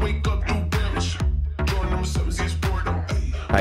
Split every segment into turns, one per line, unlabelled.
Hi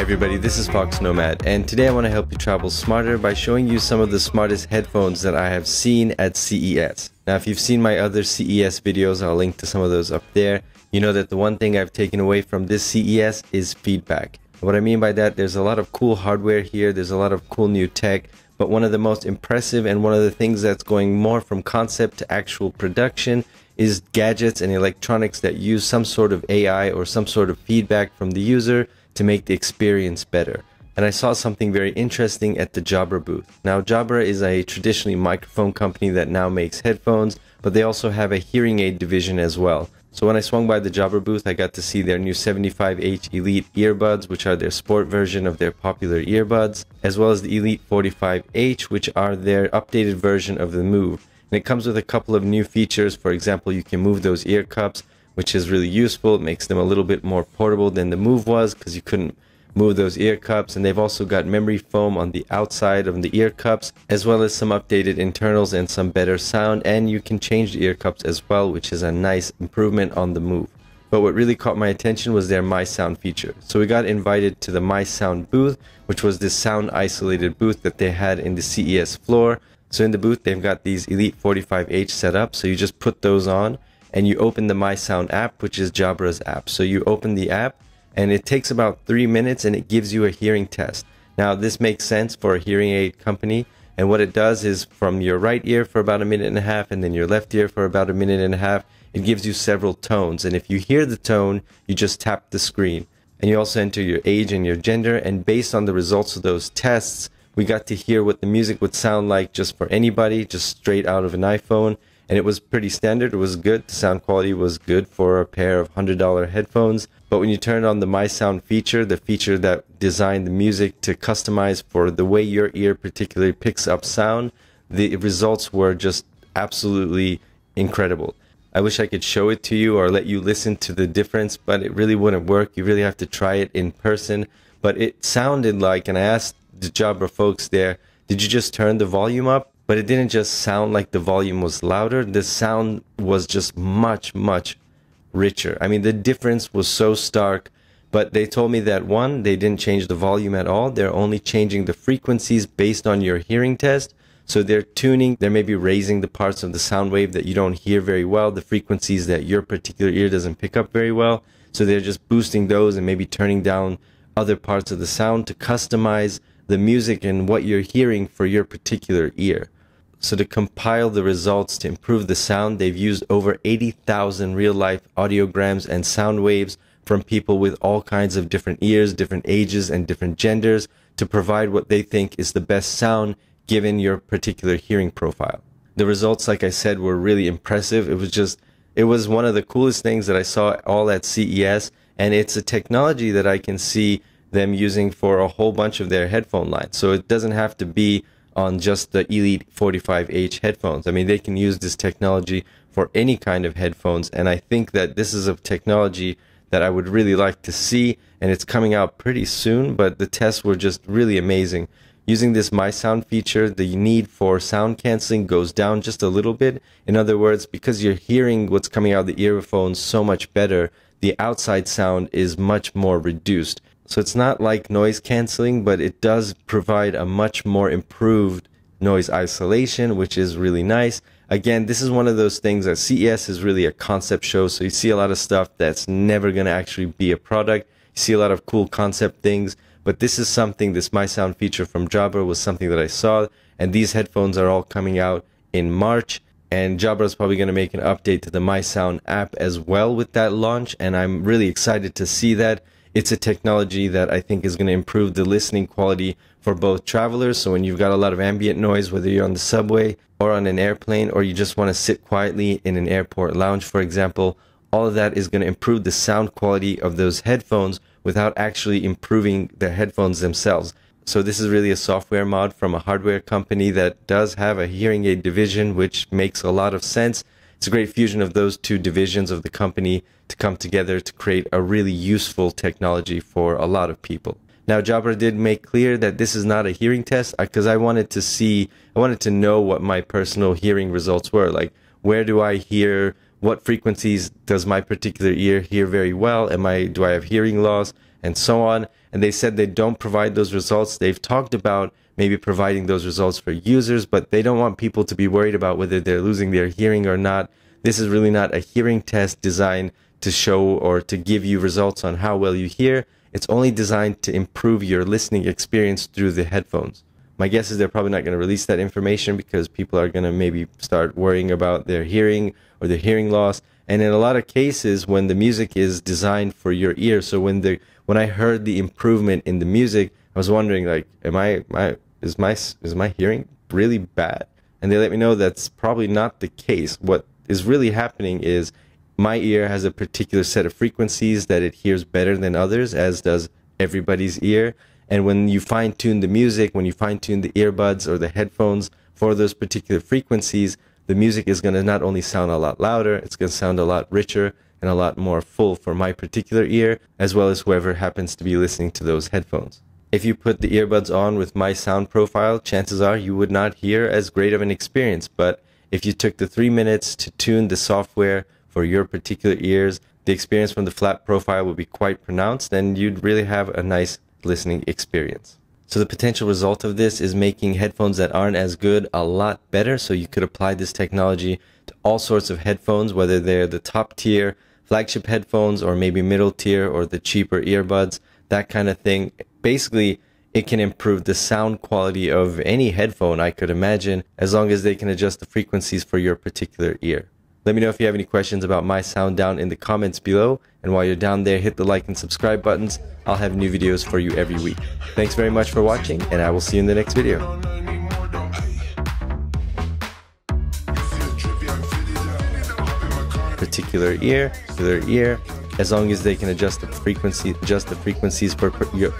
everybody, this is Fox Nomad, and today I want to help you travel smarter by showing you some of the smartest headphones that I have seen at CES. Now, if you've seen my other CES videos, I'll link to some of those up there. You know that the one thing I've taken away from this CES is feedback. What I mean by that, there's a lot of cool hardware here, there's a lot of cool new tech, but one of the most impressive and one of the things that's going more from concept to actual production is gadgets and electronics that use some sort of AI or some sort of feedback from the user to make the experience better. And I saw something very interesting at the Jabra booth. Now, Jabra is a traditionally microphone company that now makes headphones, but they also have a hearing aid division as well. So when I swung by the Jabra booth, I got to see their new 75H Elite earbuds, which are their sport version of their popular earbuds, as well as the Elite 45H, which are their updated version of the Move. And it comes with a couple of new features. For example, you can move those ear cups, which is really useful. It makes them a little bit more portable than the Move was because you couldn't move those ear cups. And they've also got memory foam on the outside of the ear cups, as well as some updated internals and some better sound. And you can change the ear cups as well, which is a nice improvement on the Move. But what really caught my attention was their My Sound feature. So we got invited to the My Sound booth, which was this sound isolated booth that they had in the CES floor. So in the booth, they've got these Elite 45H set up. So you just put those on and you open the My Sound app, which is Jabra's app. So you open the app and it takes about 3 minutes and it gives you a hearing test. Now this makes sense for a hearing aid company. And what it does is from your right ear for about 1.5 minutes and then your left ear for about 1.5 minutes, it gives you several tones. And if you hear the tone, you just tap the screen. And you also enter your age and your gender. And based on the results of those tests, we got to hear what the music would sound like just for anybody, just straight out of an iPhone. And it was pretty standard. It was good. The sound quality was good for a pair of $100 headphones. But when you turn on the My Sound feature, the feature that designed the music to customize for the way your ear particularly picks up sound, the results were just absolutely incredible. I wish I could show it to you or let you listen to the difference, but it really wouldn't work. You really have to try it in person. But it sounded like, and I asked the Jabra folks there, did you just turn the volume up? But it didn't just sound like the volume was louder. The sound was just much, much richer. I mean, the difference was so stark. But they told me that one, they didn't change the volume at all. They're only changing the frequencies based on your hearing test. So they're tuning, they're maybe raising the parts of the sound wave that you don't hear very well, the frequencies that your particular ear doesn't pick up very well. So they're just boosting those and maybe turning down other parts of the sound to customize the music and what you're hearing for your particular ear. So to compile the results to improve the sound, they've used over 80,000 real-life audiograms and sound waves from people with all kinds of different ears, different ages, and different genders to provide what they think is the best sound given your particular hearing profile. The results, like I said, were really impressive. It was one of the coolest things that I saw all at CES, and it's a technology that I can see them using for a whole bunch of their headphone lines. So it doesn't have to be on just the Elite 45H headphones. I mean, they can use this technology for any kind of headphones, and I think that this is a technology that I would really like to see, and it's coming out pretty soon, but the tests were just really amazing. Using this My Sound feature, the need for sound canceling goes down just a little bit. In other words, because you're hearing what's coming out of the earphones so much better, the outside sound is much more reduced. So it's not like noise canceling, but it does provide a much more improved noise isolation, which is really nice. Again, this is one of those things that CES is really a concept show, so you see a lot of stuff that's never going to actually be a product. You see a lot of cool concept things, but this is something, this My Sound feature from Jabra was something that I saw, and these headphones are all coming out in March, and Jabra is probably going to make an update to the My Sound app as well with that launch, and I'm really excited to see that. It's a technology that I think is going to improve the listening quality for both travelers. So when you've got a lot of ambient noise, whether you're on the subway or on an airplane, or you just want to sit quietly in an airport lounge, for example, all of that is going to improve the sound quality of those headphones without actually improving the headphones themselves. So this is really a software mod from a hardware company that does have a hearing aid division, which makes a lot of sense. It's a great fusion of those two divisions of the company to come together to create a really useful technology for a lot of people. Now, Jabra did make clear that this is not a hearing test because I wanted to know what my personal hearing results were. Like, where do I hear what frequencies does my particular ear hear very well? Do I have hearing loss? And so on. And they said they don't provide those results. They've talked about maybe providing those results for users, but they don't want people to be worried about whether they're losing their hearing or not. This is really not a hearing test designed to show or to give you results on how well you hear. It's only designed to improve your listening experience through the headphones. My guess is they're probably not going to release that information because people are going to maybe start worrying about their hearing or their hearing loss. And in a lot of cases, when the music is designed for your ear, so when I heard the improvement in the music, I was wondering, like, is my hearing really bad? And they let me know that's probably not the case. What is really happening is my ear has a particular set of frequencies that it hears better than others, as does everybody's ear. And when you fine-tune the music, when you fine-tune the earbuds or the headphones for those particular frequencies, the music is going to not only sound a lot louder, it's going to sound a lot richer and a lot more full for my particular ear, as well as whoever happens to be listening to those headphones. If you put the earbuds on with my sound profile, chances are you would not hear as great of an experience. But if you took the 3 minutes to tune the software for your particular ears, the experience from the flat profile would be quite pronounced, and you'd really have a nice listening experience. So the potential result of this is making headphones that aren't as good a lot better. So you could apply this technology to all sorts of headphones, whether they're the top tier flagship headphones or maybe middle tier or the cheaper earbuds, that kind of thing. Basically, it can improve the sound quality of any headphone, I could imagine, as long as they can adjust the frequencies for your particular ear. Let me know if you have any questions about my sound down in the comments below. And while you're down there, hit the like and subscribe buttons. I'll have new videos for you every week. Thanks very much for watching, and I will see you in the next video. Particular ear, as long as they can adjust the frequencies for your